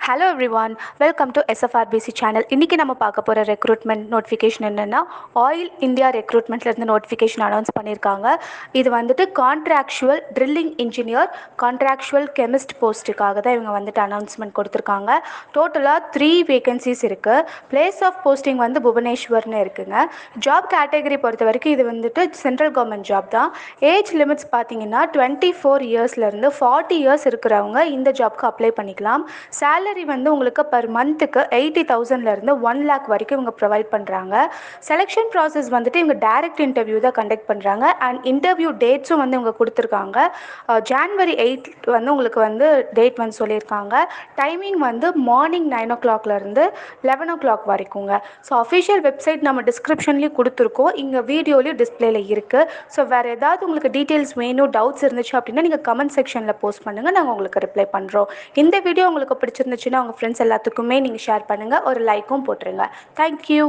Hello everyone, welcome to SFRPC channel. இன்றைக்கி நம்ம பார்க்க போகிற ரெக்ரூட்மெண்ட் நோட்டிஃபிகேஷன் என்னென்னா, ஆயில் இந்தியா ரெக்ரூட்மெண்ட்லேருந்து நோட்டிஃபிகேஷன் அனௌன்ஸ் பண்ணியிருக்காங்க. இது வந்துட்டு contractual drilling engineer, contractual chemist போஸ்ட்டுக்காக தான் இவங்க வந்துட்டு அனௌன்ஸ்மெண்ட் கொடுத்துருக்காங்க. டோட்டலாக 3 வேகன்சிஸ் இருக்குது. பிளேஸ் ஆஃப் போஸ்டிங் வந்து புவனேஸ்வர்னு இருக்குங்க. ஜாப் கேட்டகரி பொறுத்த வரைக்கும் இது வந்துட்டு சென்ட்ரல் கவர்மெண்ட் ஜாப் தான். ஏஜ் லிமிட்ஸ் பார்த்தீங்கன்னா 24 இயர்ஸ்லேருந்து 40 இயர்ஸ் இருக்கிறவங்க இந்த ஜாப்க்கு அப்ளை பண்ணிக்கலாம். சேலரி வந்து உங்களுக்கு பர் மந்த்துக்கு 80,000லேருந்து 1 lakh வரைக்கும் இவங்க ப்ரொவைட் பண்ணுறாங்க. செலெக்ஷன் ப்ராசஸ் வந்துட்டு இவங்க டைரக்ட் இன்டர்வியூ தான் கண்டக்ட் பண்ணுறாங்க. அண்ட் இன்டர்வியூ டேட்ஸும் வந்து இவங்க கொடுத்துருக்காங்க. January 8 வந்து உங்களுக்கு வந்து டேட் வந்து சொல்லியிருக்காங்க. டைமிங் வந்து மார்னிங் 9 o'clockலேருந்து 11 o'clock வரைக்குங்க. ஸோ அஃபிஷியல் வெப்சைட் நம்ம டிஸ்கிரிப்ஷன்லேயும் கொடுத்துருக்கோம், இங்கே வீடியோலையும் டிஸ்பிளேல இருக்குது. ஸோ வேறு ஏதாவது உங்களுக்கு டீட்டெயில்ஸ் வேணும், டவுட்ஸ் இருந்துச்சு அப்படின்னா நீங்கள் கமெண்ட் செக்ஷனில் போஸ்ட் பண்ணுங்கள், நாங்கள் உங்களுக்கு ரிப்ளை பண்ணுறோம். இந்த வீடியோ உங்களுக்கு பிடிச்சிருந்துச்சுன்னா உங்கள் ஃப்ரெண்ட்ஸ் எல்லாத்துக்குமே நீங்கள் ஷேர் பண்ணுங்கள், ஒரு லைக்கும் போட்டுருங்க. தேங்க்யூ.